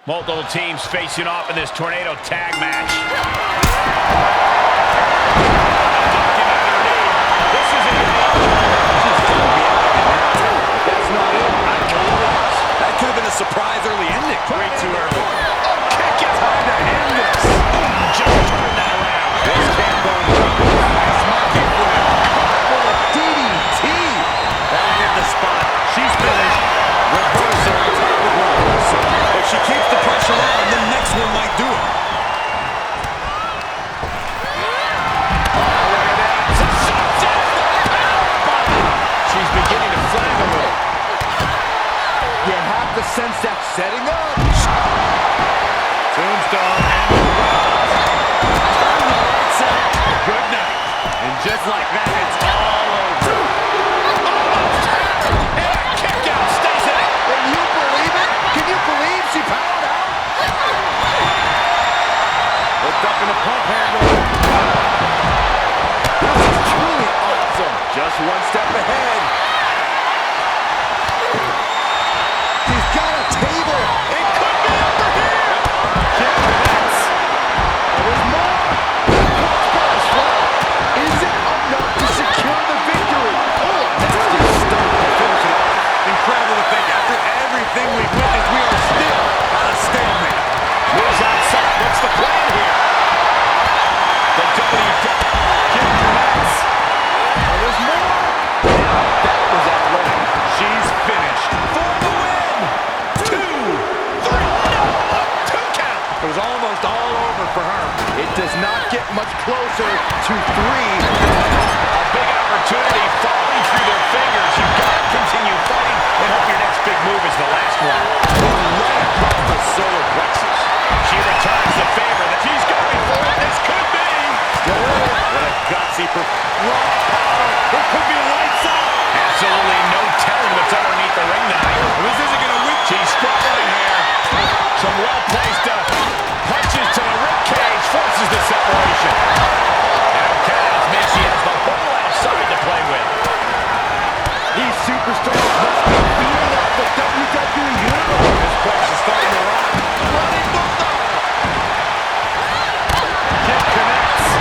Multiple teams facing off in this tornado tag match. This is it. That's not it. That could have been a surprise early ending. Way too early. Kick is hard to end this. Just turned that around. This can't go wrong. Smoky flip. For a DDT. That hit the spot. She's finished. Reversal on top of reversal. If she keeps the pressure on, the next one might do it. She's beginning to flag a little. You have to sense that setting up. Tombstone and the round. Turn the lights out. Good night. And just like that, it's all over. And a kick out stays in it. Can you believe it? Can you believe she powered out? Looked up in the pump handle. This is truly awesome. Just one step ahead. She's got a table. It could be over here. Kick connects. There's more. Is it enough to secure the victory? Oh, nasty stuff to finish it off. Incredible to think. After everything we've witnessed, we are still at a stalemate. Moves outside. What's the plan here? The WWE kick connects. Oh, there's more. That was athletic. She's finished. For the win. 2, 3. No. 2 count. It was almost all over for her. It does not get much closer to 3. A big opportunity falling through their fingers. You've got to continue fighting and hope your next big move is the last one. Right across the solar plexus. She returns the favor that she's going for it. This could be. What a gutsy raw power. It could be lights out. Absolutely no telling what's underneath the ring tonight. This isn't going to win. She's struggling here. Some well-placed punches to the ribcage forces the separation. Outcast means she has the whole outside to play with. These superstars must be feeding off the WWE Universe. This place is starting to rock. Running bulldog. Kick connects.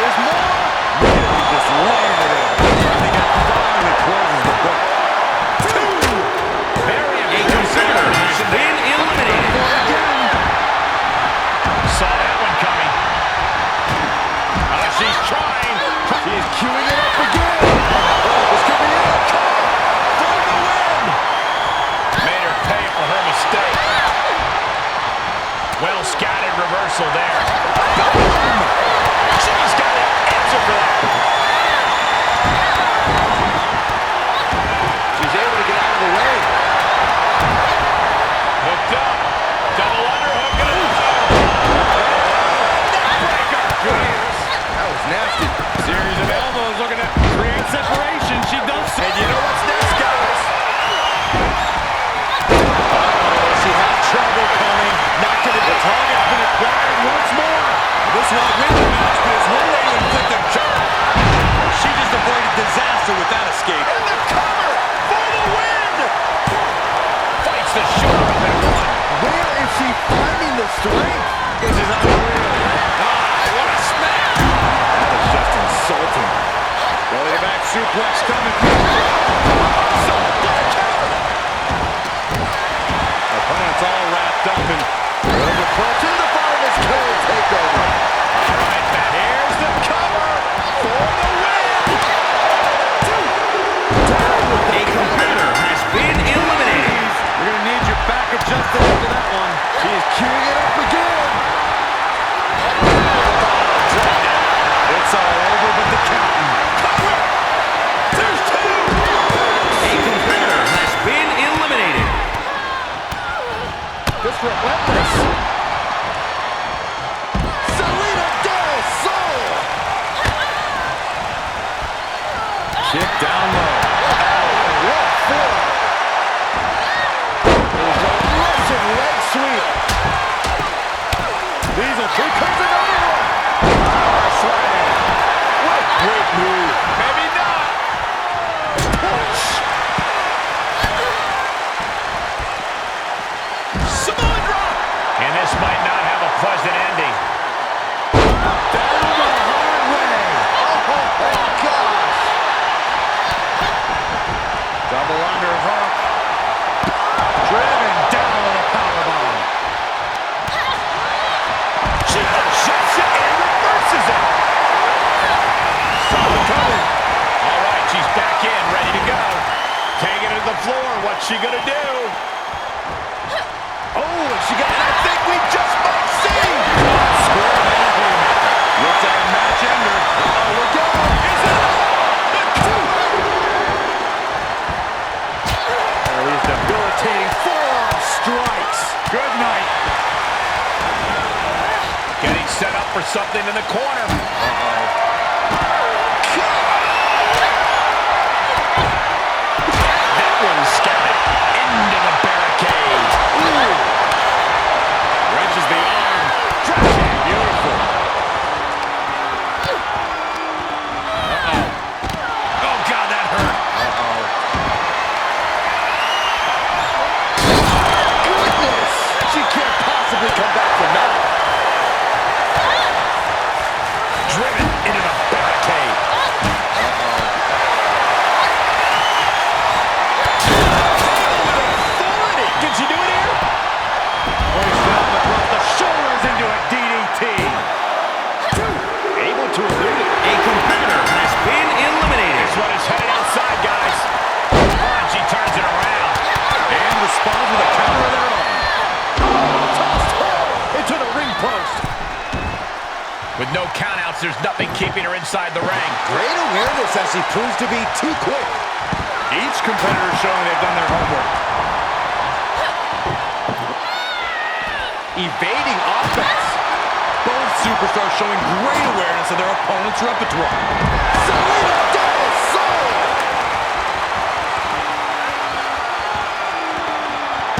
There's more. Really just landed it. I think it finally closes the book. 2. Very inconsiderate. Has been eliminated. Saw that one coming. She's trying. She's queuing it up again. This could be it. For the win. Made her pay for her mistake. Well scattered reversal there. She's got an answer for that. She's able to get out of the way. Hooked up. Double underhook and a neckbreaker. That was nasty. Series of elbows looking to create separation. She does so. And you know what's next, guys? She has trouble coming. Not to the target's been acquired once more. This won't win the match, but it's one way to inflict a job. She just avoided disaster with that escape. And the cover for the win. Fights the short of it. Where is she finding the strength? This is unreal. What a smash. That is just insulting. Belly to back suplex coming. Opponent's all wrapped up in the clutch in the finals kill takeover. All right, Matt. Here's the cover for the win. A competitor has been eliminated. You're going to need your back adjusted after that one. She is queuing it up again. It's all over but the counting. Cover. There's 2. A competitor has been eliminated. This relentless. Serena del Sol. Kick down low. What for? There's a Russian leg sweep. Double underhook. Driven down with a powerbomb. She adjusts it and reverses it. Saw it coming. All right, she's back in, ready to go. Taking it to the floor. What's she gonna do? Oh, and she got it. I think we just might see. Square man. Looks like a match ender. Uh-oh, we're going. Is it? The coup. These debilitating forearm strikes. Good night. Getting set up for something in the corner. That one scattered into the barricade. Ooh. Wrenches the arm. Drop kick. Beautiful. Oh, God, that hurt. Goodness. She can't possibly come back from that. Driven into the barricade. Authority. Did she do it here? Hoist up and brought the shoulders into a DDT. Able to elude it. A competitor has been eliminated. This one is headed outside, guys. And she turns it around. And responds with a counter of their own. Tossed her into the ring post. With no countouts, there's nothing keeping her inside the ring. Great awareness as she proves to be too quick. Each competitor showing they've done their homework. Evading offense. Both superstars showing great awareness of their opponent's repertoire. Serena double soul.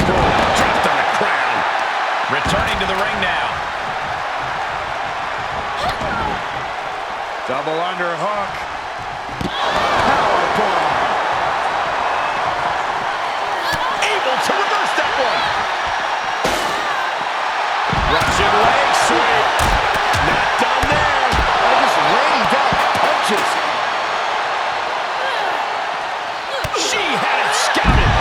Dropped on the crown. Returning to the ring now. Double underhook. Powerbomb. Able to reverse that one. Russian leg sweep. Not done there. Just raining down punches. She had it scouted.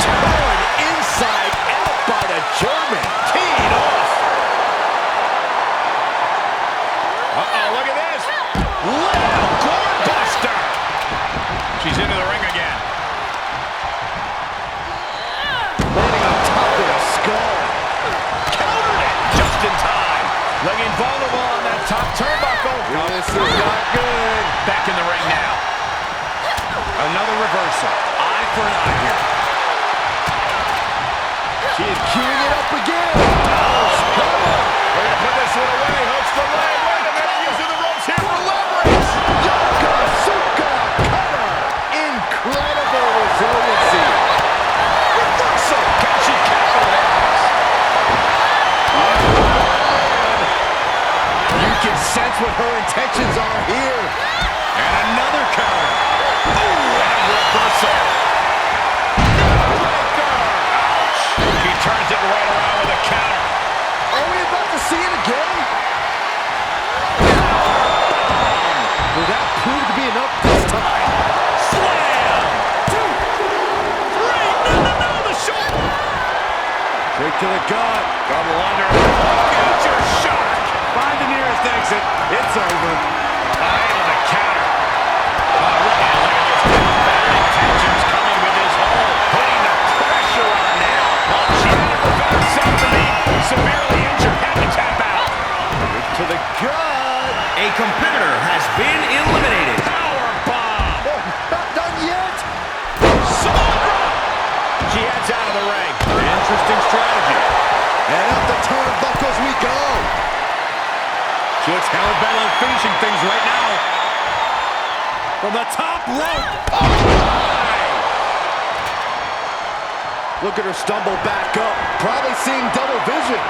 Torn inside out by the German. Teed off. Uh-oh, look at this. Wow, gourd buster. She's into the ring again. Landing on top of the skull. Countered it just in time. Looking vulnerable on that top turnbuckle. This is not good. Back in the ring now. Another reversal. Eye for an eye here. She is queuing it up again. We're gonna put this one away. Hooks the leg. Wait a minute. Using the ropes here for leverage. Yokosuka cutter. Incredible resiliency. Reversal. Can she capitalize? You can sense what her intentions are here. And another counter. Ooh, and a reversal. Breaker. Ouch. He turns it right around with a counter. Are we about to see it again? Will that prove to be enough this time? Slam. 2, 3. No, the shoulder. Straight to the gut. Double under. Future shark. Find the nearest exit. It's over. Eye on the counter. And look at this. Bad intentions coming with his hold. Putting the pressure on now. Oh, she had to prevent herself from being severely injured. Had to tap out. To the gut. A competitor has been eliminated. Power bomb. Oh, not done yet. Samoa. She heads out of the ring. Interesting strategy. And up the turnbuckles we go. She looks hell-bent on finishing things right now. From the top rope. Oh, my. Look at her stumble back up. Probably seeing double vision.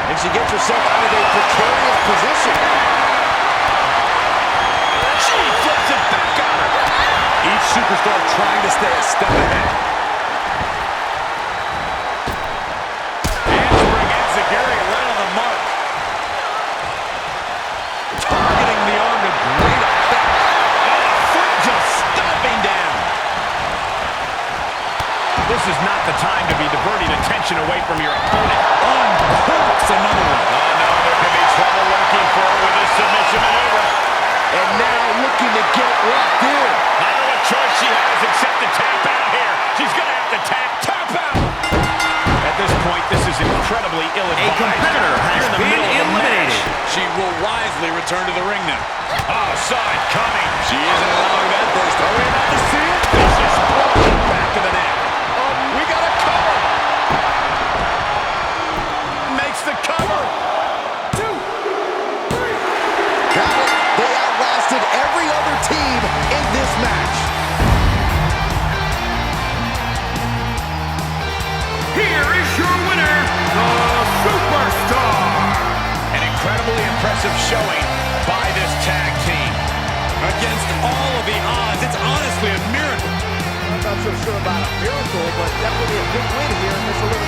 And she gets herself out of a precarious position. She flips it back on her. Each superstar trying to stay a step ahead. Handspring enziguri right on the mark. Targeting the arm to great effect. And a foot just stomping down. This is not the time to be diverting attention away from your opponent. Uncorks another one. Oh, no, there could be trouble lurking for her with this submission maneuver. And now looking to get locked in. I don't know what choice she has except to tap out here. She's going to have to tap out. At this point, this is incredibly ill-advised. A competitor has You're in the been middle of a eliminated. match. She will wisely return to the ring now. Oh, saw it coming. She isn't allowing that burst. Are we about to see it? Vicious blow back of the neck. We got a cover. Makes the cover. 2, 3. Got it. They outlasted every other team in this match. Here is your winner, the Superstar. An incredibly impressive showing by this tag team. Against all of the odds, it's honestly a miracle. I'm not so sure about a miracle, but definitely a big win here in this elimination.